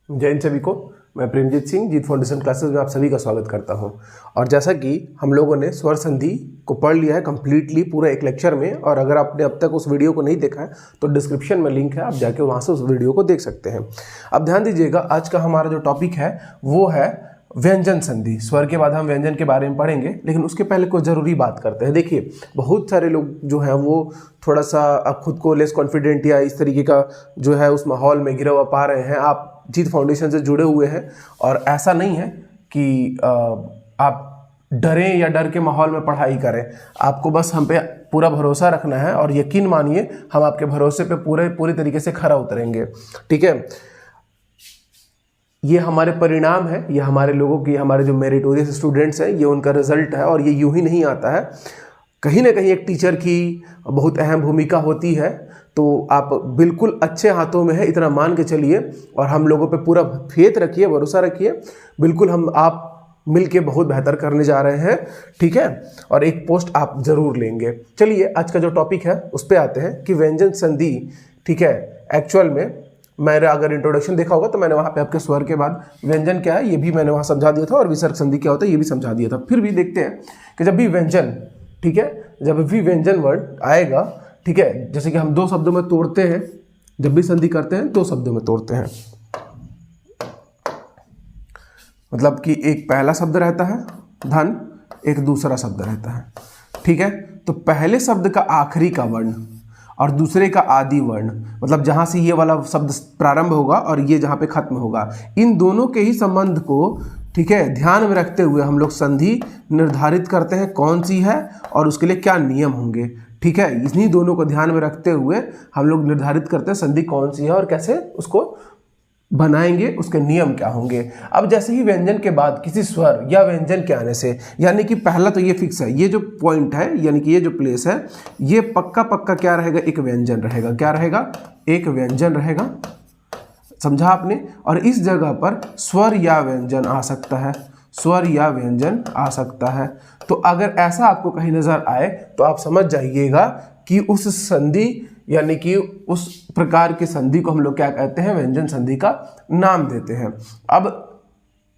जय हिंद सभी को। मैं प्रेमजीत सिंह जीत फाउंडेशन क्लासेस में आप सभी का स्वागत करता हूं। और जैसा कि हम लोगों ने स्वर संधि को पढ़ लिया है कंप्लीटली पूरा एक लेक्चर में, और अगर आपने अब तक उस वीडियो को नहीं देखा है तो डिस्क्रिप्शन में लिंक है, आप जाके वहां से उस वीडियो को देख सकते हैं। अब ध्यान दीजिएगा, आज का हमारा जो टॉपिक है वो है व्यंजन संधि। स्वर के बाद हम व्यंजन के बारे में पढ़ेंगे, लेकिन उसके पहले कोई ज़रूरी बात करते हैं। देखिए, बहुत सारे लोग जो हैं वो थोड़ा सा खुद को लेस कॉन्फिडेंट या इस तरीके का जो है उस माहौल में गिरा हुआ पा रहे हैं। आप जीत फाउंडेशन से जुड़े हुए हैं और ऐसा नहीं है कि आप डरें या डर के माहौल में पढ़ाई करें। आपको बस हम पे पूरा भरोसा रखना है और यकीन मानिए हम आपके भरोसे पे पूरी तरीके से खरा उतरेंगे। ठीक है, ये हमारे परिणाम है, ये हमारे लोगों की, हमारे जो मेरिटोरियस स्टूडेंट्स हैं, ये उनका रिजल्ट है। और ये यूं ही नहीं आता है, कहीं ना कहीं एक टीचर की बहुत अहम भूमिका होती है। तो आप बिल्कुल अच्छे हाथों में है, इतना मान के चलिए और हम लोगों पे पूरा फेथ रखिए, भरोसा रखिए। बिल्कुल हम आप मिलके बहुत बेहतर करने जा रहे हैं। ठीक है, और एक पोस्ट आप जरूर लेंगे। चलिए, आज का जो टॉपिक है उस पर आते हैं कि व्यंजन संधि। ठीक है, एक्चुअल में मैंने अगर इंट्रोडक्शन देखा होगा तो मैंने वहाँ पे आपके स्वर के बाद व्यंजन क्या है ये भी मैंने वहाँ समझा दिया था, और विसर्ग संधि क्या होता है ये भी समझा दिया था। फिर भी देखते हैं कि जब भी व्यंजन, ठीक है, जब भी व्यंजन वर्ड आएगा, ठीक है, जैसे कि हम दो शब्दों में तोड़ते हैं, जब भी संधि करते हैं दो शब्दों में तोड़ते हैं। मतलब कि एक पहला शब्द रहता है धन, एक दूसरा शब्द रहता है। ठीक है, तो पहले शब्द का आखिरी का वर्ण और दूसरे का आदि वर्ण, मतलब जहाँ से ये वाला शब्द प्रारंभ होगा और ये जहाँ पे खत्म होगा, इन दोनों के ही संबंध को, ठीक है, ध्यान में रखते हुए हम लोग संधि निर्धारित करते हैं कौन सी है और उसके लिए क्या नियम होंगे। ठीक है, इन्हीं दोनों को ध्यान में रखते हुए हम लोग निर्धारित करते हैं संधि कौन सी है और कैसे उसको बनाएंगे, उसके नियम क्या होंगे। अब जैसे ही व्यंजन के बाद किसी स्वर या व्यंजन के आने से, यानी कि पहला तो ये फिक्स है, ये जो पॉइंट है यानी कि ये जो प्लेस है, ये पक्का क्या रहेगा, एक व्यंजन रहेगा। क्या रहेगा? एक व्यंजन रहेगा। समझा आपने? और इस जगह पर स्वर या व्यंजन आ सकता है, स्वर या व्यंजन आ सकता है। तो अगर ऐसा आपको कहीं नजर आए तो आप समझ जाइएगा कि उस संधि यानी कि उस प्रकार की संधि को हम लोग क्या कहते हैं, व्यंजन संधि का नाम देते हैं। अब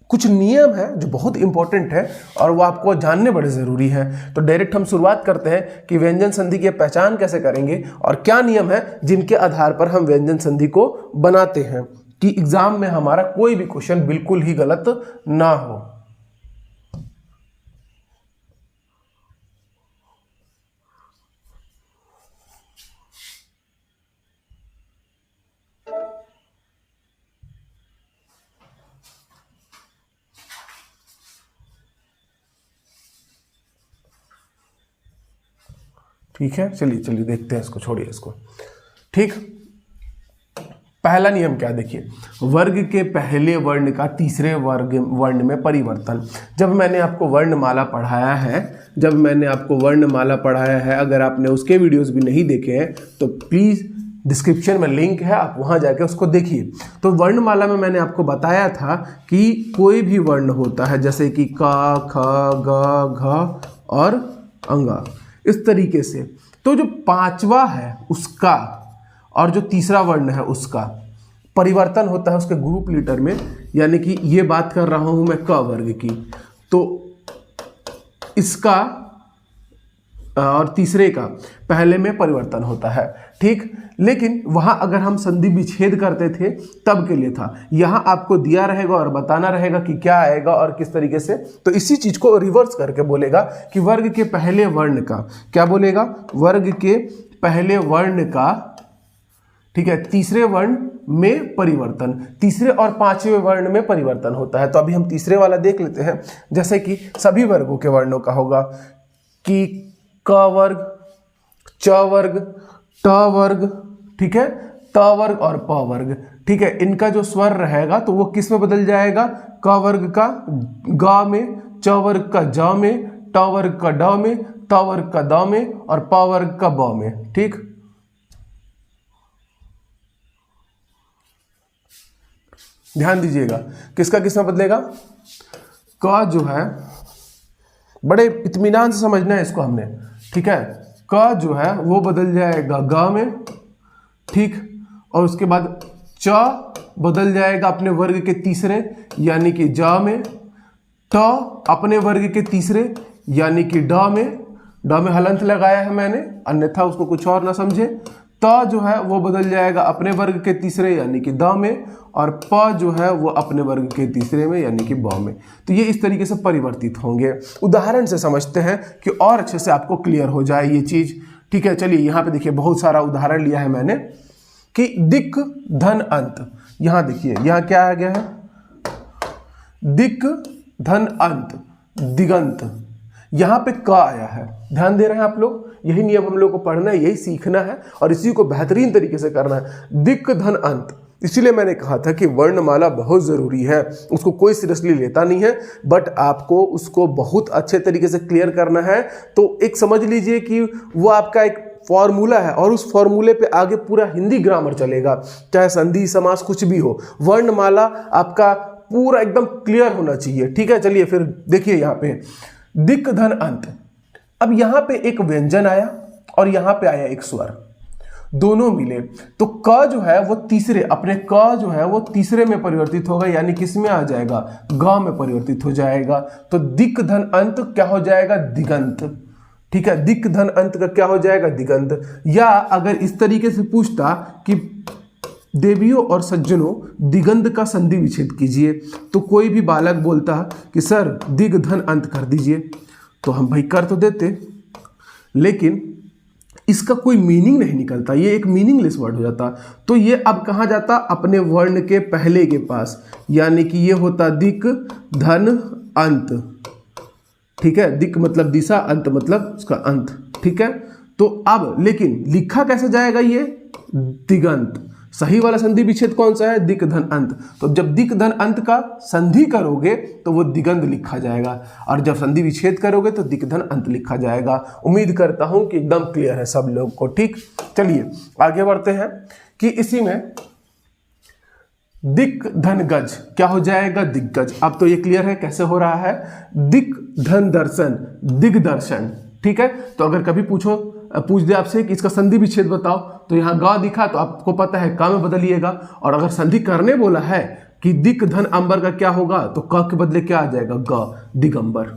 कुछ नियम है जो बहुत इंपॉर्टेंट है और वो आपको जानने बड़े ज़रूरी हैं। तो डायरेक्ट हम शुरुआत करते हैं कि व्यंजन संधि की पहचान कैसे करेंगे और क्या नियम है जिनके आधार पर हम व्यंजन संधि को बनाते हैं, कि एग्जाम में हमारा कोई भी क्वेश्चन बिल्कुल ही गलत ना हो। ठीक है, चलिए देखते हैं इसको, छोड़िए इसको। ठीक, पहला नियम क्या, देखिए, वर्ग के पहले वर्ण का तीसरे वर्ण में परिवर्तन। जब मैंने आपको वर्णमाला पढ़ाया है, अगर आपने उसके वीडियोस भी नहीं देखे हैं तो प्लीज़ डिस्क्रिप्शन में लिंक है, आप वहां जाके उसको देखिए। तो वर्णमाला में मैंने आपको बताया था कि कोई भी वर्ण होता है, जैसे कि क, ख, ग, घ और अंगा, इस तरीके से। तो जो पांचवा है उसका और जो तीसरा वर्ण है उसका परिवर्तन होता है उसके ग्रुप लीटर में, यानी कि ये बात कर रहा हूं मैं क वर्ग की, तो इसका और तीसरे का पहले में परिवर्तन होता है। ठीक, लेकिन वहां अगर हम संधि विच्छेद करते थे तब के लिए था, यहां आपको दिया रहेगा और बताना रहेगा कि क्या आएगा और किस तरीके से। तो इसी चीज को रिवर्स करके बोलेगा कि वर्ग के पहले वर्ण का, क्या बोलेगा, वर्ग के पहले वर्ण का, ठीक है, तीसरे वर्ण में परिवर्तन, तीसरे और पांचवें वर्ण में परिवर्तन होता है। तो अभी हम तीसरे वाला देख लेते हैं। जैसे कि सभी वर्गों के वर्णों का होगा कि क वर्ग, च वर्ग, ट वर्ग, ठीक है, त वर्ग और प वर्ग। ठीक है, इनका जो स्वर रहेगा तो वो किस में बदल जाएगा, क वर्ग का ग में, च वर्ग का ज में, ट वर्ग का ड में, त वर्ग का द में और प वर्ग का ब में। ठीक, ध्यान दीजिएगा किसका किस में बदलेगा। क जो है, बड़े इत्मीनान से समझना है इसको हमने। ठीक है, क जो है वो बदल जाएगा ग में, ठीक, और उसके बाद च बदल जाएगा अपने वर्ग के तीसरे यानी कि ज में, ट अपने वर्ग के तीसरे यानी कि ड में हलंत लगाया है मैंने, अन्यथा उसको कुछ और ना समझे। त जो है वो बदल जाएगा अपने वर्ग के तीसरे यानी कि द में, और प जो है वो अपने वर्ग के तीसरे में यानी कि ब में। तो ये इस तरीके से परिवर्तित होंगे। उदाहरण से समझते हैं कि और अच्छे से आपको क्लियर हो जाए ये चीज। ठीक है, चलिए यहाँ पे देखिए बहुत सारा उदाहरण लिया है मैंने कि दिक् धन अंत। यहाँ देखिए यहाँ क्या आ गया है, दिक् धन अंत दिगंत, यहाँ पे क आया है। ध्यान दे रहे हैं आप लोग, यही नियम हम लोग को पढ़ना है, यही सीखना है और इसी को बेहतरीन तरीके से करना है। दिक् धन अंत, इसीलिए मैंने कहा था कि वर्णमाला बहुत ज़रूरी है, उसको कोई सीरियसली लेता नहीं है, बट आपको उसको बहुत अच्छे तरीके से क्लियर करना है। तो एक समझ लीजिए कि वो आपका एक फॉर्मूला है और उस फॉर्मूले पे आगे पूरा हिंदी ग्रामर चलेगा, चाहे संधि समास कुछ भी हो। वर्णमाला आपका पूरा एकदम क्लियर होना चाहिए। ठीक है, चलिए फिर देखिए यहाँ पे दिक् धन अंत। अब यहाँ पे एक व्यंजन आया और यहाँ पे आया एक स्वर, दोनों मिले तो क जो है वो तीसरे, अपने क जो है वो तीसरे में परिवर्तित होगा, यानी किस में आ जाएगा, ग में परिवर्तित हो जाएगा। तो दिक् धन अंत क्या हो जाएगा, दिगंत। ठीक है, दिक् धन अंत का क्या हो जाएगा, दिगंत। या अगर इस तरीके से पूछता कि देवियों और सज्जनों दिगंत का संधि विच्छेद कीजिए, तो कोई भी बालक बोलता कि सर दिग् धन अंत कर दीजिए, तो हम भाई कर तो देते, लेकिन इसका कोई मीनिंग नहीं निकलता, ये एक मीनिंगलेस वर्ड हो जाता। तो ये अब कहाँ जाता, अपने वर्ण के पहले के पास, यानी कि ये होता दिक् धन अंत। ठीक है, दिक् मतलब दिशा, अंत मतलब उसका अंत। ठीक है, तो अब लेकिन लिखा कैसे जाएगा, ये दिगंत। सही वाला संधि विच्छेद कौन सा है, दिक् धन अंत। तो जब दिक् धन अंत का संधि करोगे तो वो दिगंत लिखा जाएगा, और जब संधि विच्छेद करोगे तो दिक् धन अंत लिखा जाएगा। उम्मीद करता हूं कि एकदम क्लियर है सब लोग को। ठीक, चलिए आगे बढ़ते हैं कि इसी में दिक् धन गज क्या हो जाएगा, दिग्गज। अब तो ये क्लियर है कैसे हो रहा है, दिक् धन दर्शन दिग्दर्शन। ठीक है, तो अगर कभी पूछ दे आपसे कि इसका संधि विच्छेद बताओ, तो यहाँ ग दिखा तो आपको पता है क में बदलिएगा, और अगर संधि करने बोला है कि दिक् धन अंबर का क्या होगा, तो क के बदले क्या आ जाएगा, ग, दिगंबर।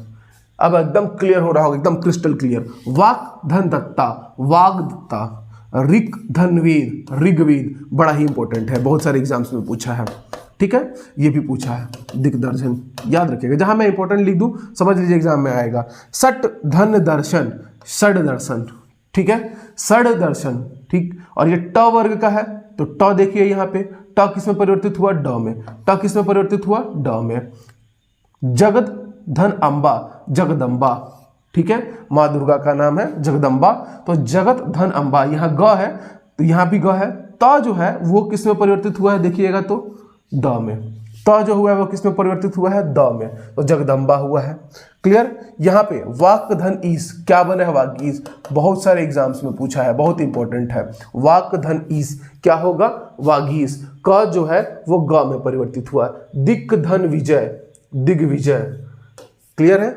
अब एकदम क्लियर हो रहा होगा, एकदम क्रिस्टल क्लियर। वाक धन दत्ता, वाग्दत्ता। ऋक् धन वेद, ऋग्वेद, बड़ा ही इंपॉर्टेंट है, बहुत सारे एग्जाम्स में पूछा है। ठीक है, ये भी पूछा है, दिग्दर्शन याद रखिएगा, जहां मैं इंपॉर्टेंट लिख दूं समझ लीजिए एग्जाम में आएगा। सट धन दर्शन, षड दर्शन। ठीक है, षड दर्शन। ठीक, और ये ट वर्ग का है, तो ट देखिए यहाँ पे, ट किस में परिवर्तित हुआ, ड में। ट किस में परिवर्तित हुआ, ड में। जगत धन अंबा, जगदम्बा। ठीक है, माँ दुर्गा का नाम है जगदम्बा, तो जगत धन अंबा। यहाँ ग है तो यहाँ भी ग है। त जो है वो किस में परिवर्तित हुआ है, देखिएगा तो द में। त जो हुआ है वो किस में परिवर्तित हुआ है, द में, तो जगदम्बा हुआ है। क्लियर। यहाँ पे वाक धन ईस क्या बना है, वागीस। बहुत सारे एग्जाम्स में पूछा है, बहुत इंपॉर्टेंट है। वाक धन ईस क्या होगा, वागीस। क जो है वो ग में परिवर्तित हुआ। दिक् धन विजय, दिग्विजय। क्लियर है।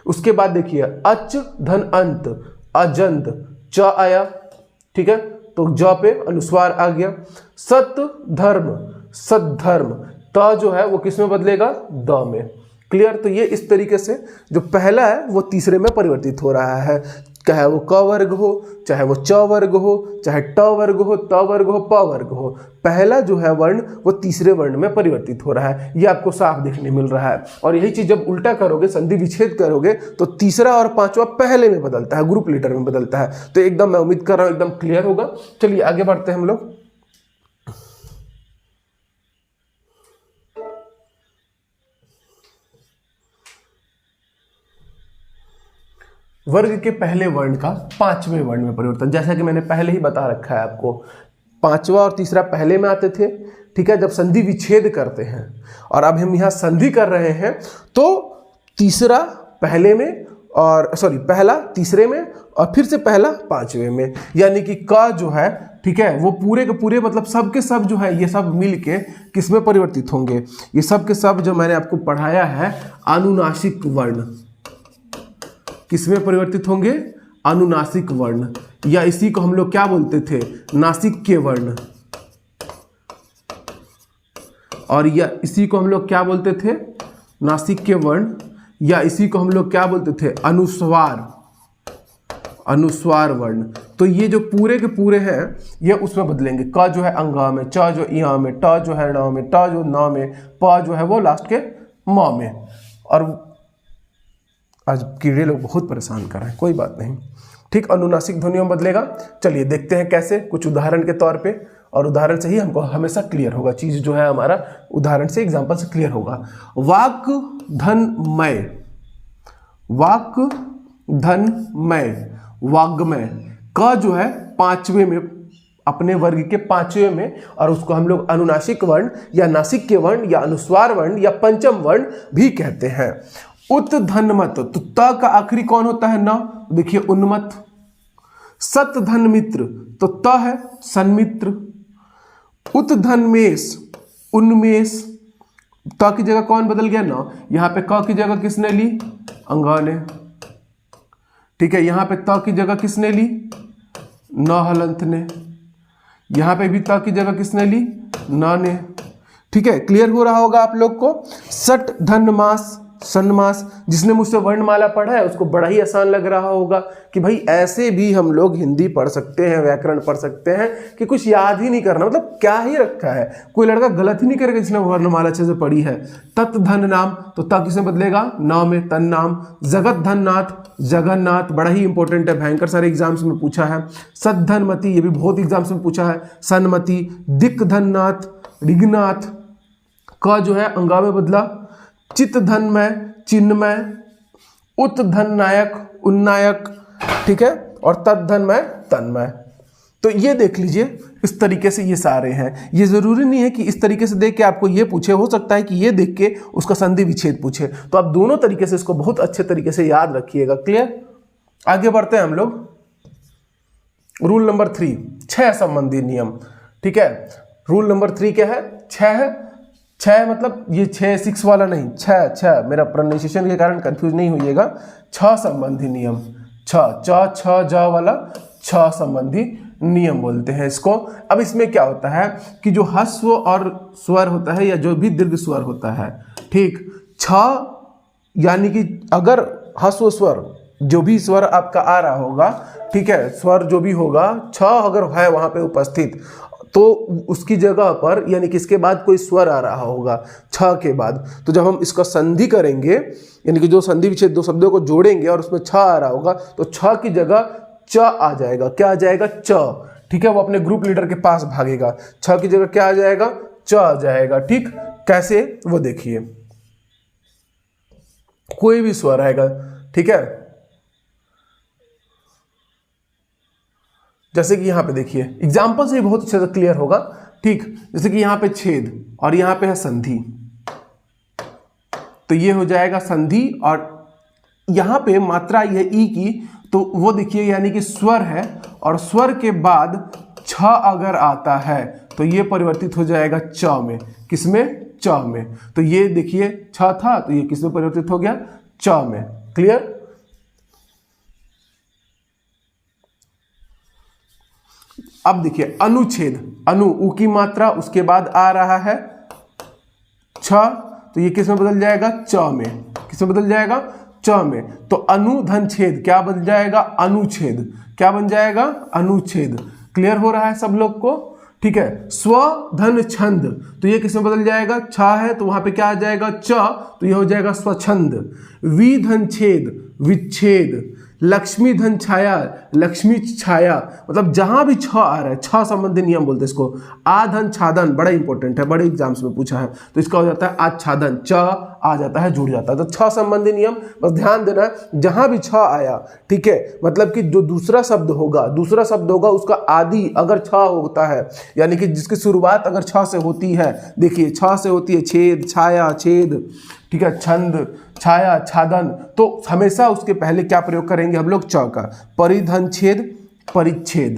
उसके बाद देखिए अच धन अंत, अजंत। च आया, ठीक है, तो ज पे अनुस्वार आ गया। सत धर्म, सद्धर्म। त जो है वो किस में बदलेगा, द में। क्लियर। तो ये इस तरीके से जो पहला है वो तीसरे में परिवर्तित हो रहा है, चाहे वो क वर्ग हो, चाहे वो च वर्ग हो, चाहे ट वर्ग हो, त वर्ग हो, प वर्ग हो। पहला जो है वर्ण वो तीसरे वर्ण में परिवर्तित हो रहा है, ये आपको साफ देखने मिल रहा है। और यही चीज जब उल्टा करोगे, संधि विच्छेद करोगे, तो तीसरा और पांचवा पहले में बदलता है, ग्रुप लेटर में बदलता है। तो एकदम मैं उम्मीद कर रहा हूं एकदम क्लियर होगा। चलिए आगे बढ़ते हैं हम लोग। वर्ग के पहले वर्ण का पांचवें वर्ण में परिवर्तन, जैसा कि मैंने पहले ही बता रखा है आपको, पांचवा और तीसरा पहले में आते थे। ठीक है, जब संधि विच्छेद करते हैं, और अब हम यहाँ संधि कर रहे हैं, तो तीसरा पहले में, और सॉरी पहला तीसरे में, और फिर से पहला पांचवें में। यानी कि क जो है, ठीक है, वो पूरे के पूरे मतलब सब के सब जो है ये सब मिल के किस में परिवर्तित होंगे, ये सब के सब जो मैंने आपको पढ़ाया है अनुनासिक वर्ण, किसमें परिवर्तित होंगे, अनुनासिक वर्ण, या इसी को हम लोग क्या बोलते थे, नासिक के वर्ण। और या इसी को हम लोग क्या बोलते थे, नासिक के वर्ण, या इसी को हम लोग क्या बोलते थे, अनुस्वार, अनुस्वार वर्ण। तो ये जो पूरे के पूरे हैं ये उसमें बदलेंगे। क जो है अंगा में, च जो इया में, ट जो है ण में, ट जो न में, प जो है वो लास्ट के म में। और आज कीड़े लोग बहुत परेशान कर रहे हैं, कोई बात नहीं, ठीक, अनुनासिक ध्वनियों में बदलेगा। चलिए देखते हैं कैसे, कुछ उदाहरण के तौर पे, और उदाहरण से ही हमको हमेशा क्लियर होगा चीज जो है, हमारा उदाहरण से, एग्जाम्पल से क्लियर होगा। वाक धनमय, वाक धनमय, वाग्मय। क जो है पांचवें में, अपने वर्ग के पांचवें में, और उसको हम लोग अनुनासिक वर्ण या नासिक के वर्ण या अनुस्वार वर्ण या पंचम वर्ण भी कहते हैं। उत धनमत, तो त का आखिरी कौन होता है, न, देखिए उन्मत। सत धन मित्र, तो त है सन्मित्र। उत धनमेश, उन्मेष, त की जगह कौन बदल गया, न, यहां पे क की जगह किसने ली, अंगा ने, ठीक है। यहां पे त की जगह किसने ली, न हलंत ने। यहां पे भी त की जगह किसने ली, न ने, ठीक है। क्लियर हो रहा होगा आप लोग को। सट धनमास, सन्मास, जिसने मुझसे वर्णमाला पढ़ा है उसको बड़ा ही आसान लग रहा होगा कि भाई ऐसे भी हम लोग हिंदी पढ़ सकते हैं, व्याकरण पढ़ सकते हैं, कि कुछ याद ही नहीं करना, मतलब क्या ही रखा है, कोई लड़का गलत ही नहीं करेगा जिसने वर्णमाला अच्छे से पढ़ी है। तत् धन नाम, तो त किसमें बदलेगा, न में, तन नाम। जगत धननाथ, जगन्नाथ, बड़ा ही इंपॉर्टेंट है, भयंकर सारे एग्जाम्स में पूछा है। सद्धनमति, ये भी बहुत एग्जाम्स में पूछा है, सन्मति। दिक धननाथ, ऋग्नाथ, क जो है अंगा में बदला। चित धनमय, चिन्मय। उत धन नायक, उन्नायक, ठीक है। और तत् धनमय, तन्मय। तो ये देख लीजिए, इस तरीके से ये सारे हैं। ये जरूरी नहीं है कि इस तरीके से देख के आपको ये पूछे, हो सकता है कि ये देख के उसका संधि विच्छेद पूछे, तो आप दोनों तरीके से इसको बहुत अच्छे तरीके से याद रखिएगा। क्लियर, आगे बढ़ते हैं हम लोग। रूल नंबर 3, 6 संबंधी नियम, ठीक है। रूल नंबर 3 क्या है, 6 है। 6 मतलब ये 6 वाला नहीं, 6, मेरा प्रोनाउंसिएशन के कारण कंफ्यूज नहीं होइएगा। 6 संबंधी नियम, 6 ज वाला 6 संबंधी नियम बोलते हैं इसको। अब इसमें क्या होता है कि जो ह्रस्व और स्वर होता है या जो भी दीर्घ स्वर होता है, ठीक, 6 यानी कि अगर ह्रस्व स्वर जो भी स्वर आपका आ रहा होगा, ठीक है, स्वर जो भी होगा, 6 अगर है वहां पे उपस्थित, तो उसकी जगह पर यानी कि इसके बाद कोई स्वर आ रहा होगा 6 के बाद, तो जब हम इसका संधि करेंगे, यानी कि जो संधि विच्छेद दो शब्दों को जोड़ेंगे और उसमें 6 आ रहा होगा, तो 6 की जगह च आ जाएगा। क्या आ जाएगा, च, ठीक है। वो अपने ग्रुप लीडर के पास भागेगा, 6 की जगह क्या आ जाएगा, च आ जाएगा, ठीक। कैसे, वो देखिए, कोई भी स्वर आएगा, ठीक है। जैसे कि यहां पे देखिए, एग्जाम्पल से बहुत अच्छे से क्लियर होगा, ठीक। जैसे कि यहां पे छेद और यहां पे है संधि, तो ये हो जाएगा संधि, और यहां पे मात्रा ये ई की, तो वो देखिए यानी कि स्वर है, और स्वर के बाद 6 अगर आता है तो ये परिवर्तित हो जाएगा च में। किसमें, च में। तो ये देखिए 6 था, तो ये किसमें परिवर्तित हो गया, च में। क्लियर। अब देखिए अनुच्छेद, अनु, उ की मात्रा, उसके बाद आ रहा है 6, तो ये किस में बदल जाएगा, च में। किस में बदल जाएगा, च में। तो अनु धन छेद क्या बन जाएगा, अनुच्छेद। क्या बन जाएगा, अनुच्छेद। क्लियर हो रहा है सब लोग को, ठीक है। स्व धन छंद, तो ये किस में बदल जाएगा, छ है तो वहां पे क्या आ जाएगा, च, तो ये हो जाएगा स्वच्छंद। वि धन छेद, विच्छेद। लक्ष्मी धन छाया, लक्ष्मी छाया, मतलब जहां भी 6 आ रहा है, 6 संबंधी नियम बोलते हैं इसको। आधन छादन, बड़ा इंपॉर्टेंट है, बड़े एग्जाम्स में पूछा है, तो इसका हो जाता है आच्छादन, च आ जाता है, जुड़ जाता है। तो 6 संबंधी नियम, बस ध्यान देना है, जहां भी 6 आया, ठीक है, मतलब कि जो दूसरा शब्द होगा उसका आदि अगर 6 होता है, यानी कि जिसकी शुरुआत अगर 6 से होती है, देखिए 6 से होती है, छेद, छाया, छेद, ठीक है, छंद, छाया, छादन, तो हमेशा उसके पहले क्या प्रयोग करेंगे हम लोग, च का। परिधन छेद, परिच्छेद,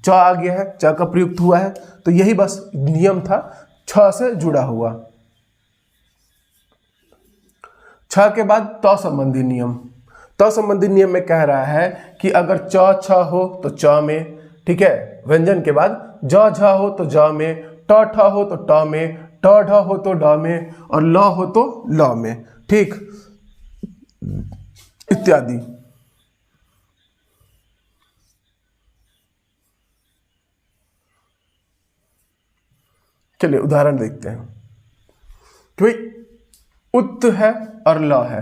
च आ गया है, च का प्रयुक्त हुआ है, तो यही बस नियम था, 6 से जुड़ा हुआ। 6 के बाद त संबंधी नियम। त संबंधी नियम में कह रहा है कि अगर च छ हो तो च में, ठीक है, व्यंजन के बाद ज झ हो तो ज में, ट ठ हो तो ट में, ट ढ हो तो ड में, और ल हो तो ल में, ठीक, इत्यादि। चलिए उदाहरण देखते हैं कि भाई उत है और ल है,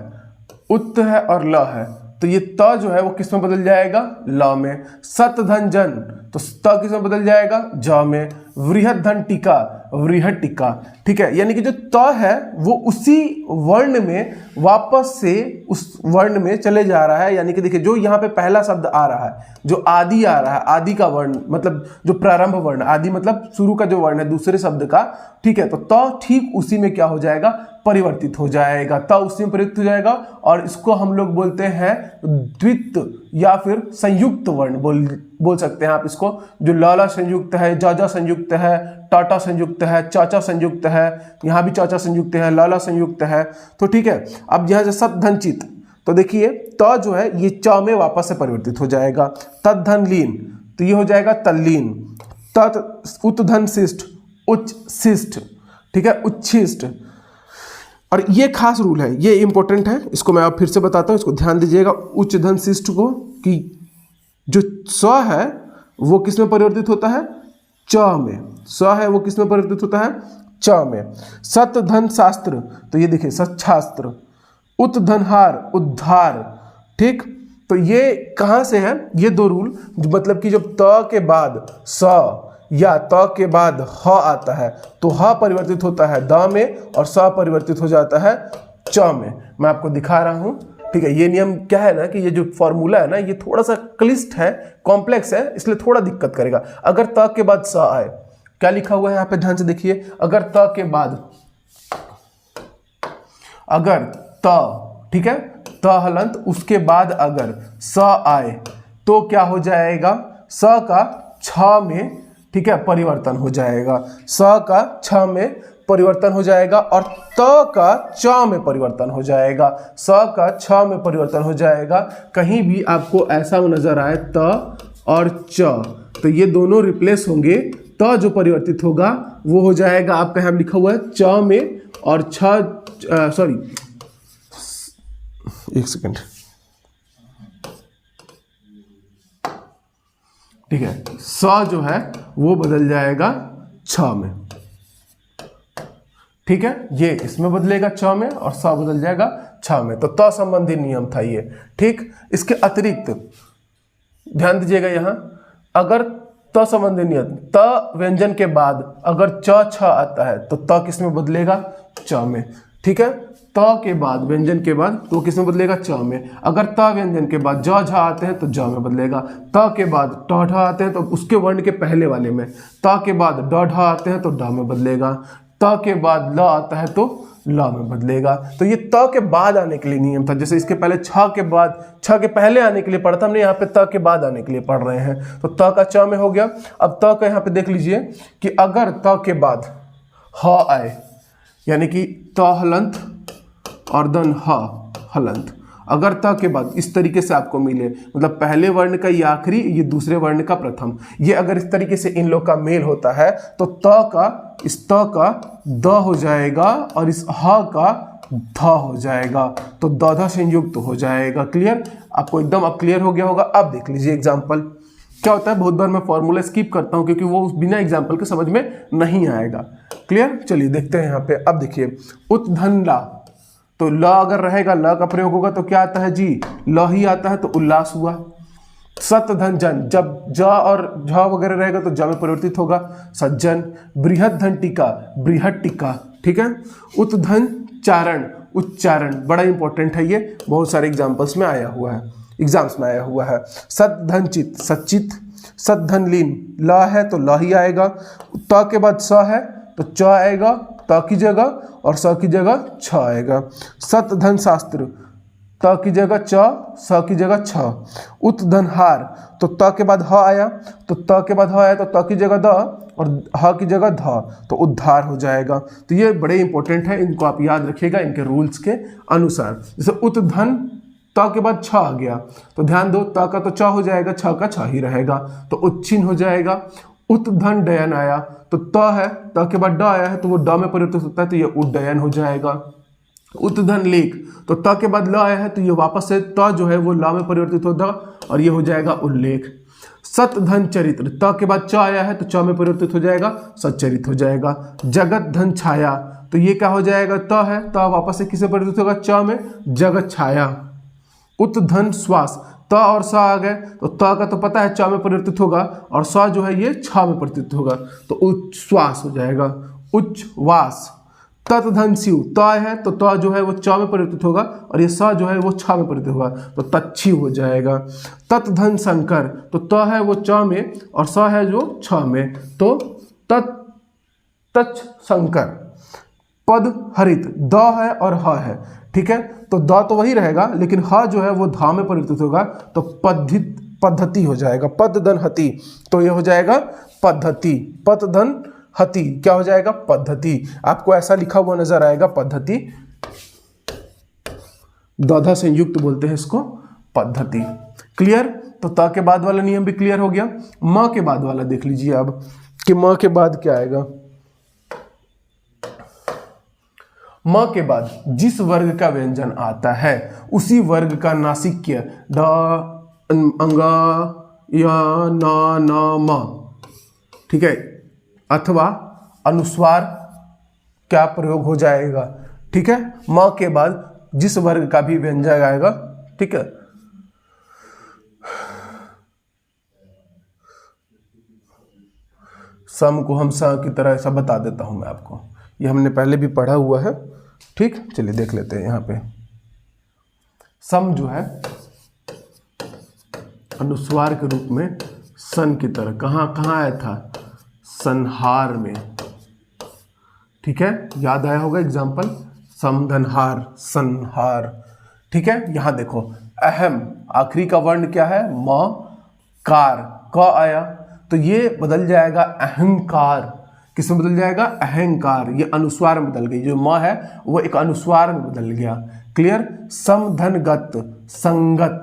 उत है और ल है, तो ये त जो है वो किस में बदल जाएगा, ल में। सत धन जन, तो त किस में बदल जाएगा, ज में। वृहत धन टिका, वृहत टिका, ठीक है। यानी कि जो त है वो उसी वर्ण में वापस से उस वर्ण में चले जा रहा है। यानी कि देखिए जो यहाँ पे पहला शब्द आ रहा है, जो आदि आ रहा है, आदि का वर्ण मतलब जो प्रारंभ वर्ण, आदि मतलब शुरू का जो वर्ण है दूसरे शब्द का, ठीक है, तो त ठीक उसी में क्या हो जाएगा, परिवर्तित हो जाएगा, त उसी में परिवर्तित हो जाएगा। और इसको हम लोग बोलते हैं द्वित या फिर संयुक्त वर्ण बोल सकते हैं आप इसको, जो लाला संयुक्त है, जाजा संयुक्त है, टाटा संयुक्त है, चाचा संयुक्त है, यहाँ भी चाचा संयुक्त है, लाला संयुक्त है, तो ठीक है। अब यहाँ से सत धन चित, तो देखिए त जो है ये च में वापस से परिवर्तित हो जाएगा। तत् धन लीन, तो ये हो जाएगा तल्लीन। तत् उत धन शिष्ट, उच्च शिष्ट, ठीक है, उच्छिष्ट। और ये खास रूल है, ये इंपॉर्टेंट है, इसको मैं आप फिर से बताता हूँ, इसको ध्यान दीजिएगा। उच्च धन शिष्ट को कि जो स है वो किस में परिवर्तित होता है, च में। स है वो किस में परिवर्तित होता है, च में। सत धन शास्त्र, तो ये देखिए सच्छास्त्र। उत धन हार, उद्धार, ठीक। तो ये कहाँ से है, ये दो रूल, मतलब कि जब त के बाद स या त के बाद ह आता है तो ह परिवर्तित होता है द में और स परिवर्तित हो जाता है च में। मैं आपको दिखा रहा हूँ, ठीक है। ये नियम क्या है ना कि ये जो फॉर्मूला है ना ये थोड़ा सा क्लिष्ट है, कॉम्प्लेक्स है, इसलिए थोड़ा दिक्कत करेगा। अगर त के बाद स आए, क्या लिखा हुआ है यहाँ पे, ध्यान से देखिए। अगर त के बाद, अगर त, ठीक है, त हलंत, उसके बाद अगर स आए तो क्या हो जाएगा, स का छ में, ठीक है, परिवर्तन हो जाएगा। स का छ में परिवर्तन हो जाएगा और त का च में परिवर्तन हो जाएगा। स का छ में परिवर्तन हो जाएगा। कहीं भी आपको ऐसा नजर आए त और च, तो ये दोनों रिप्लेस होंगे। त जो परिवर्तित होगा वो हो जाएगा आपका यहाँ लिखा हुआ है च में, और एक सेकेंड, ठीक है, स जो है वो बदल जाएगा छ में, ठीक है, ये इसमें बदलेगा च में और स बदल जाएगा छ में। तो त संबंधी नियम था ये, ठीक। इसके अतिरिक्त ध्यान दीजिएगा यहाँ, अगर त संबंधी नियम, त व्यंजन के बाद अगर च छ आता है तो त किस में बदलेगा, च में, ठीक है। त के बाद, व्यंजन के बाद, तो किस में बदलेगा, च में। अगर त व्यंजन के बाद ज झ आते हैं तो ज में बदलेगा। त के बाद ट ढ आते हैं तो उसके वर्ण के पहले वाले में। त के बाद ड ढ आते हैं तो ड में बदलेगा। त के बाद ल आता है तो ल में बदलेगा। तो ये त के बाद आने के लिए नियम था। जैसे इसके पहले छ के बाद, छ के पहले आने के लिए पढ़ा था हमने, यहाँ पे त के बाद आने के लिए पढ़ रहे हैं। तो त का च में हो गया। अब त का यहाँ पे देख लीजिए कि अगर त के बाद ह आए, यानी कि त हलंत और दन ह हलंत, अगर त के बाद इस तरीके से आपको मिले, मतलब पहले वर्ण का ये आखिरी, ये दूसरे वर्ण का प्रथम, ये अगर इस तरीके से इन लोग का मेल होता है तो त का, इस त का द हो जाएगा और इस ह का ध हो जाएगा, तो द संयुक्त हो जाएगा। क्लियर, आपको एकदम अब क्लियर हो गया होगा। अब देख लीजिए एग्जाम्पल क्या होता है। बहुत बार मैं फॉर्मूला स्किप करता हूँ क्योंकि वो बिना एग्जाम्पल के समझ में नहीं आएगा। क्लियर, चलिए देखते हैं यहाँ पे। अब देखिए उत्धन ला, तो ल अगर रहेगा, ल का प्रयोग होगा तो क्या आता है जी, ल ही आता है, तो उल्लास हुआ। सत धन जन, जब ज और झ वगैरह रहेगा तो ज में परिवर्तित होगा, सज्जन। बृहत धन टीका, बृहत टीका, ठीक है। उत्धन चारण, उच्चारण, बड़ा इंपॉर्टेंट है ये, बहुत सारे एग्जाम्पल्स में आया हुआ है, एग्जाम्स में आया हुआ है। सत धन चित, सचित। सत धन लीन, ल है तो ल ही आएगा। त के बाद स है तो च आएगा त की जगह, और स की जगह छ आएगा। सत धन शास्त्र, त की जगह च, स की जगह छ। उत धन हार, तो त के बाद ह आया, तो त के बाद ह आया तो त की जगह द और ह की जगह ध, तो उद्धार हो जाएगा। तो ये बड़े इंपॉर्टेंट है, इनको आप याद रखिएगा इनके रूल्स के अनुसार। जैसे उत धन, त के बाद छ आ गया तो ध्यान दो, त का तो च हो जाएगा, छ का छ ही रहेगा, तो उच्छिन्न हो जाएगा। उत धन डयन आया तो त है, त के बाद ड आया है तो वो ड में परिवर्तित होता है तो ये उड्डयन हो जाएगा। उत धन लेख तो त के बाद ल आया है तो ये वापस से त जो है वो ल में परिवर्तित होगा और ये हो जाएगा उल्लेख। सत धन चरित्र त के बाद च आया है तो च में परिवर्तित हो जाएगा सच्चरित हो जाएगा। जगत धन छाया तो ये क्या हो जाएगा, त है, त वापस से किसे परिवर्तित होगा, च में, जगत छाया। उत धन श्वास त और स आ गए तो त का तो पता है च में परिवर्तित होगा और स जो है ये छ में परिवर्तित होगा तो उच्छ्वास हो जाएगा। उच्छ्वास। तत धन शिव त है तो त जो है वो च में परिवर्तित होगा और ये स जो है वो छ में परिवर्तित होगा तो तच्छी हो जाएगा। तत धन शंकर तो त है वो च में और स है जो छ में तो तच शंकर। पद हरित द है और ह है, ठीक है, तो द तो वही रहेगा लेकिन ह जो है वो धा में परिवर्तित होगा तो पद्धति हो जाएगा। पद धन हति तो ये हो जाएगा पद्धति। पद धन हति क्या हो जाएगा, पद्धति। आपको ऐसा लिखा हुआ नजर आएगा पद्धति, दधा संयुक्त बोलते हैं इसको, पद्धति। क्लियर। तो त के बाद वाला नियम भी क्लियर हो गया। म के बाद वाला देख लीजिए अब कि म के बाद क्या आएगा। म के बाद जिस वर्ग का व्यंजन आता है उसी वर्ग का नासिक्य ड अंग या न म, ठीक है, अथवा अनुस्वार क्या प्रयोग हो जाएगा, ठीक है। म के बाद जिस वर्ग का भी व्यंजन आएगा, ठीक है, सम को हम स की तरह ऐसा बता देता हूं मैं आपको, ये हमने पहले भी पढ़ा हुआ है, ठीक। चलिए देख लेते हैं। यहाँ पे सम जो है अनुस्वार के रूप में सन की तरह कहाँ आया था, संहार में, ठीक है, याद आया होगा एग्जाम्पल, समधनहार, संहार, ठीक है। यहां देखो अहम आखिरी का वर्ण क्या है, म, कार, क आया तो ये बदल जाएगा अहंकार। किसमें बदल जाएगा, अहंकार। ये अनुस्वार में बदल गई, जो म है वो एक अनुस्वार में बदल गया। क्लियर। समधनगत, संगत,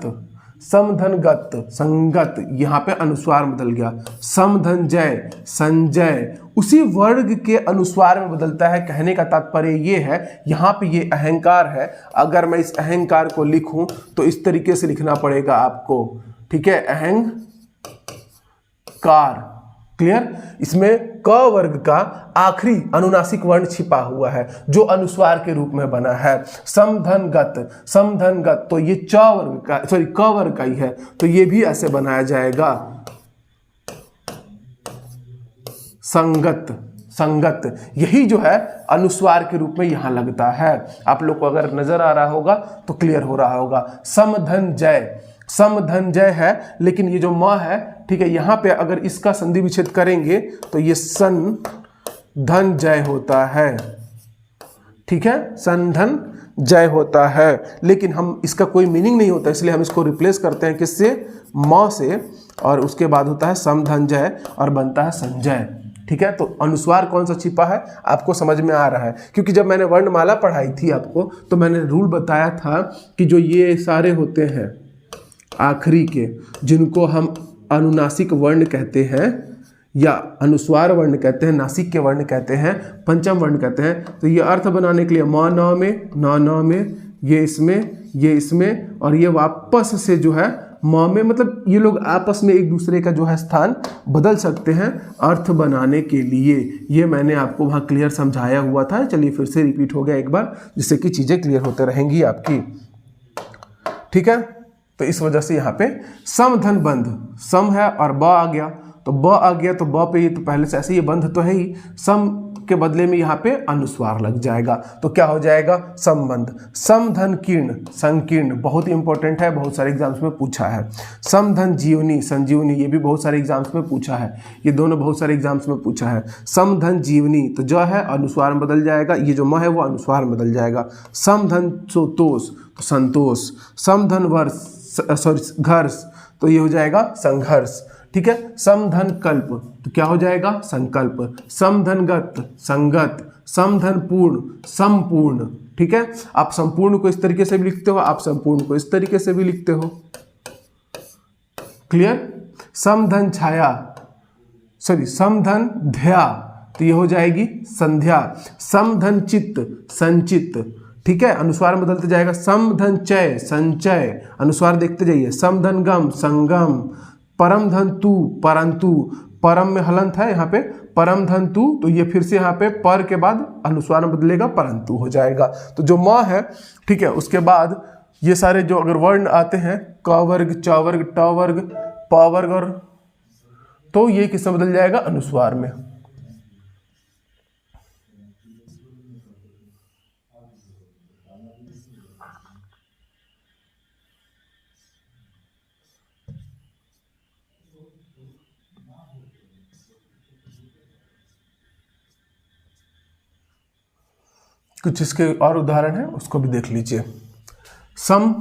समधनगत, संगत, यहाँ पे अनुस्वार में बदल गया। समधनजय, संजय, उसी वर्ग के अनुस्वार में बदलता है। कहने का तात्पर्य ये है, यहाँ पे ये अहंकार है, अगर मैं इस अहंकार को लिखूं तो इस तरीके से लिखना पड़ेगा आपको, ठीक है, अहंकार। क्लियर। इसमें क वर्ग का आखिरी अनुनासिक वर्ण छिपा हुआ है जो अनुस्वार के रूप में बना है। समधनगत, समधनगत तो ये च वर्ग का, सॉरी क वर्ग का ही है तो ये भी ऐसे बनाया जाएगा। संगत, संगत, यही जो है अनुस्वार के रूप में यहां लगता है। आप लोग को अगर नजर आ रहा होगा तो क्लियर हो रहा होगा। समधनजय, समधनजय है लेकिन ये जो म है, ठीक है, यहां पे अगर इसका संधि विच्छेद करेंगे तो ये सन धन जय होता है, ठीक है, सन धन जय होता है। लेकिन हम इसका कोई मीनिंग नहीं होता इसलिए हम इसको रिप्लेस करते हैं किससे, म से, और उसके बाद होता है समधन जय और बनता है संजय, ठीक है। तो अनुस्वार कौन सा छिपा है आपको समझ में आ रहा है, क्योंकि जब मैंने वर्णमाला पढ़ाई थी आपको तो मैंने रूल बताया था कि जो ये सारे होते हैं आखिरी के, जिनको हम अनुनासिक वर्ण कहते हैं या अनुस्वार वर्ण कहते हैं, नासिक के वर्ण कहते हैं, पंचम वर्ण कहते हैं, तो ये अर्थ बनाने के लिए म न में, न में, ये इसमें और ये वापस से जो है म में, मतलब ये लोग आपस में एक दूसरे का जो है स्थान बदल सकते हैं अर्थ बनाने के लिए। ये मैंने आपको वहाँ क्लियर समझाया हुआ था। चलिए फिर से रिपीट हो गया एक बार, जिससे कि चीज़ें क्लियर होते रहेंगी आपकी, ठीक है। तो इस वजह से यहाँ पे समधन बंध, सम है और ब आ गया तो ब आ गया तो ब पे ये तो पहले से ऐसे ये बंध तो है ही, सम के बदले में यहाँ पे अनुस्वार लग जाएगा तो क्या हो जाएगा, संबंध। समधन कीर्ण, संकीर्ण बहुत ही इंपॉर्टेंट है, बहुत सारे एग्जाम्स में पूछा है। समधन जीवनी, संजीवनी, ये भी बहुत सारे एग्जाम्स में पूछा है, ये दोनों बहुत सारे एग्जाम्स में पूछा है। समधन जीवनी तो जो है अनुस्वार में बदल जाएगा, ये जो म है वो अनुस्वार में बदल जाएगा। समधन संतोष तो संतोष। समधन वर्ष, सॉरी घर्ष तो ये हो जाएगा संघर्ष, ठीक है। समधन कल्प तो क्या हो जाएगा, संकल्प। समधनगत, संगत। समधन पूर्ण, संपूर्ण, ठीक है। आप संपूर्ण को इस तरीके से भी लिखते हो, आप संपूर्ण को इस तरीके से भी लिखते हो, क्लियर। समधन छाया सॉरी समधन ध्या, तो ये हो जाएगी संध्या। समधन चित्त, संचित, ठीक है, अनुस्वार बदलते जाएगा। समधन चय, संचय, अनुस्वार देखते जाइए। समधन गम, संगम। परम धन तु, परंतु, परम में हलंत है यहाँ पे, परम धन तु, तो ये फिर से यहाँ पे पर के बाद अनुस्वार बदलेगा, परंतु हो जाएगा। तो जो म है, ठीक है, उसके बाद ये सारे जो अगर वर्ण आते हैं क वर्ग, च वर्ग, ट वर्ग, प वर्ग, और तो ये किसमें बदल जाएगा, अनुस्वार में। कुछ इसके और उदाहरण है, उसको भी देख लीजिए। सम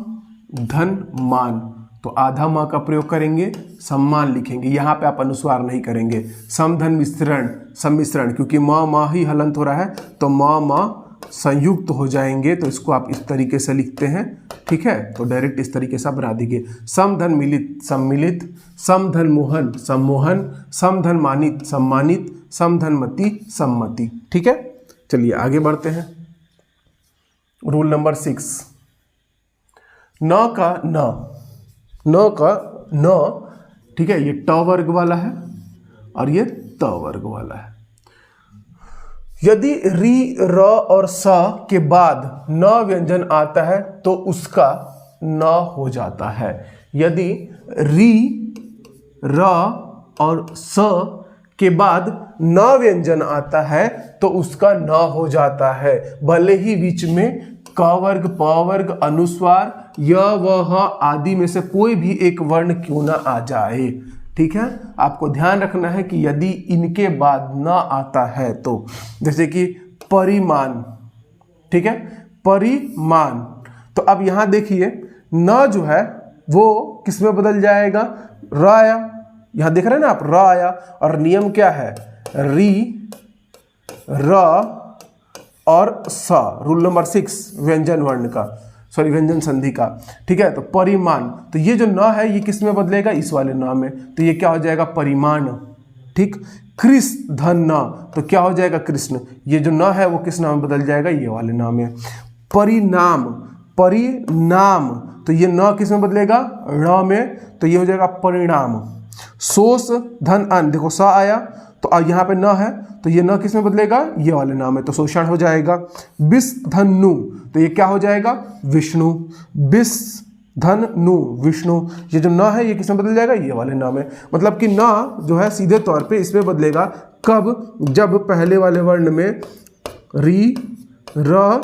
धन मान, तो आधा माँ का प्रयोग करेंगे, सम्मान लिखेंगे, यहाँ पे आप अनुस्वार नहीं करेंगे। समधन मिश्रण, सम्मिश्रण, क्योंकि माँ ही हलंत हो रहा है, तो माँ संयुक्त हो जाएंगे, तो इसको आप इस तरीके से लिखते हैं, ठीक है, तो डायरेक्ट इस तरीके से आप बना दीजिए। समधन मिलित, सम्मिलित। समधन मोहन, सम्मोहन। समधन मानित, सम्मानित। समधन मति, सम्मति, ठीक है। चलिए आगे बढ़ते हैं। रूल नंबर 6, न का न, ठीक है, ये ट वर्ग वाला है और ये त वर्ग वाला है। यदि री, र और स के बाद न व्यंजन आता है तो उसका न हो जाता है। यदि री, र और स के बाद न व्यंजन आता है तो उसका न हो जाता है, भले ही बीच में क वर्ग, प वर्ग, अनुस्वार, य, व, ह आदि में से कोई भी एक वर्ण क्यों ना आ जाए, ठीक है। आपको ध्यान रखना है कि यदि इनके बाद न आता है तो, जैसे कि परिमाण, ठीक है, परिमाण, तो अब यहां देखिए न जो है वो किसमें बदल जाएगा, र आया, यहां देख रहे हैं ना आप, र आया, और नियम क्या है, री, र और स, रूल नंबर 6 व्यंजन वर्ण का, सॉरी व्यंजन संधि का, ठीक है। तो परिमाण, तो ये जो न है ये किस में बदलेगा, इस वाले न में, तो ये क्या हो जाएगा, परिमाण, ठीक। कृष्ण धन न, तो क्या हो जाएगा, कृष्ण, ये जो न है वो किस नाम में बदल जाएगा, ये वाले नाम में। परिणाम, परिणाम, तो ये न किस में बदलेगा, ण में, तो ये हो जाएगा परिणाम। शोष धन अन, देखो स आया, तो अब यहाँ पे न है, तो ये न किस में बदलेगा, ये वाले नाम है, तो शोषण हो जाएगा। विष धन नु, तो ये क्या हो जाएगा, विष्णु। विष धन नु, विष्णु, ये जो न है ये किस में बदल जाएगा, ये वाले नाम है। मतलब कि न जो है सीधे तौर पे इसमें बदलेगा कब, जब पहले वाले वर्ण में री, र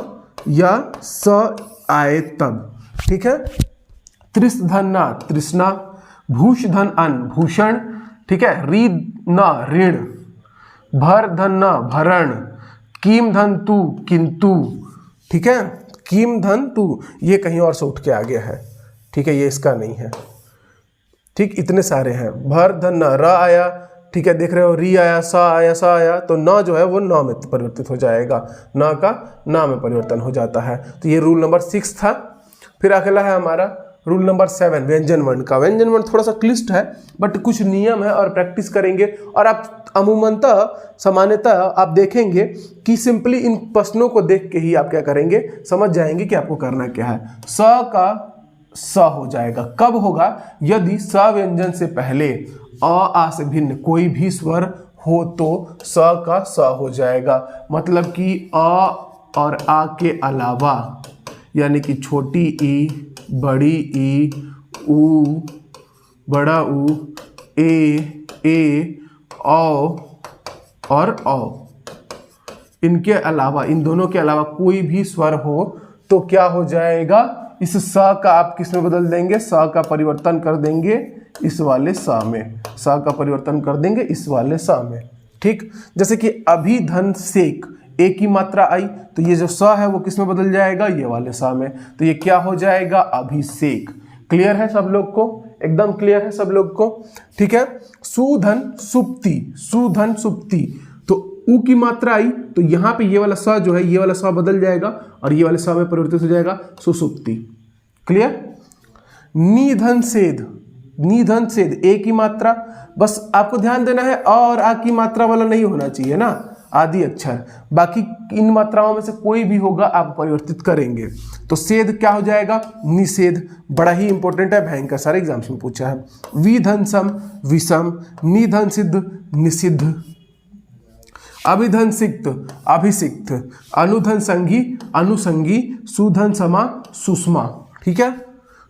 या स आए तब, ठीक है। त्रिस धन ना, तृष्णा। भूष धन अन, भूषण, ठीक है। री न, ऋण। भर धन न, भरण। कीम धन तू, किंतु, ठीक है। कीम धन तू, ये कहीं और से उठ के आ गया है, ठीक है, ये इसका नहीं है, ठीक। इतने सारे हैं। भर धन न, र आया, ठीक है, देख रहे हो, री आया, सा आया, सा आया, तो न जो है वो न में परिवर्तित हो जाएगा, न का न में परिवर्तन हो जाता है। तो ये रूल नंबर 6 था। फिर अगला है हमारा रूल नंबर 7 व्यंजन वर्ण का। व्यंजन वर्ण थोड़ा सा क्लिष्ट है, बट कुछ नियम है और प्रैक्टिस करेंगे, और आप अमूमनतः सामान्यतः आप देखेंगे कि सिंपली इन प्रश्नों को देख के ही आप क्या करेंगे, समझ जाएंगे कि आपको करना क्या है। स का स हो जाएगा, कब होगा, यदि स व्यंजन से पहले आ से भिन्न कोई भी स्वर हो तो स का स हो जाएगा। मतलब कि अ और आ के अलावा, यानी कि छोटी ई, बड़ी ई, ऊ, बड़ा ऊ, ए, औ और औ, इनके अलावा, इन दोनों के अलावा कोई भी स्वर हो तो क्या हो जाएगा, इस स का आप किस में बदल देंगे, स का परिवर्तन कर देंगे इस वाले स में, स का परिवर्तन कर देंगे इस वाले स में, ठीक। जैसे कि अभिधन सेक, एक ही मात्रा आई, तो ये जो स है वो किस में बदल जाएगा, ये वाले स में, तो ये क्या हो जाएगा, अभिषेक। क्लियर है सब लोग को, एकदम क्लियर है सब लोग को, ठीक है। सुधन सुप्ति, सुधन सुप्ति, तो उ की मात्रा आई, तो यहाँ पे ये वाला स जो है, ये वाला स बदल जाएगा और ये वाले स में परिवर्तित हो जाएगा सुसुप्ति। क्लियर। निधन सेध, निधन सेध ए की मात्रा, बस आपको ध्यान देना है और आ की मात्रा वाला नहीं होना चाहिए ना, आदि अक्षर। बाकी इन मात्राओं में से कोई भी होगा आप परिवर्तित करेंगे। तो सेध क्या हो जाएगा, निषेध। बड़ा ही इंपॉर्टेंट है, भयंकर सारे एग्जाम्स में पूछा है। विधन सम विषम, निधन सिद्ध निषिद्ध, अभिधन सिक्त अभिसिक्त, अनुधन संगी अनुसंगी, सुधन समा सुषमा। ठीक है,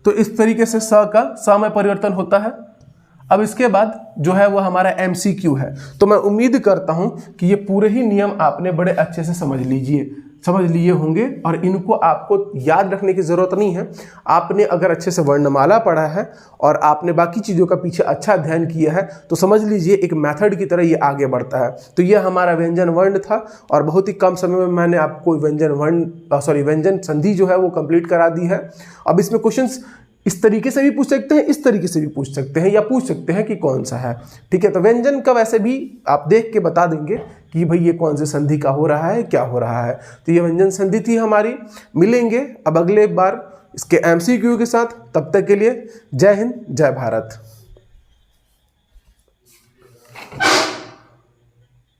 तो इस तरीके से स का स में परिवर्तन होता है। अब इसके बाद जो है वो हमारा MCQ है। तो मैं उम्मीद करता हूं कि ये पूरे ही नियम आपने बड़े अच्छे से समझ लिए होंगे और इनको आपको याद रखने की ज़रूरत नहीं है। आपने अगर अच्छे से वर्णमाला पढ़ा है और आपने बाकी चीज़ों का पीछे अच्छा अध्ययन किया है तो समझ लीजिए एक मेथड की तरह ये आगे बढ़ता है। तो ये हमारा व्यंजन वर्ण था और बहुत ही कम समय में मैंने आपको व्यंजन संधि जो है वो कंप्लीट करा दी है। अब इसमें क्वेश्चंस इस तरीके से भी पूछ सकते हैं, इस तरीके से भी पूछ सकते हैं, या पूछ सकते हैं कि कौन सा है। ठीक है, तो व्यंजन का वैसे भी आप देख के बता देंगे कि भाई ये कौन से संधि का हो रहा है, क्या हो रहा है। तो ये व्यंजन संधि थी हमारी। मिलेंगे अब अगले बार इसके MCQ के साथ। तब तक के लिए जय हिंद, जय भारत।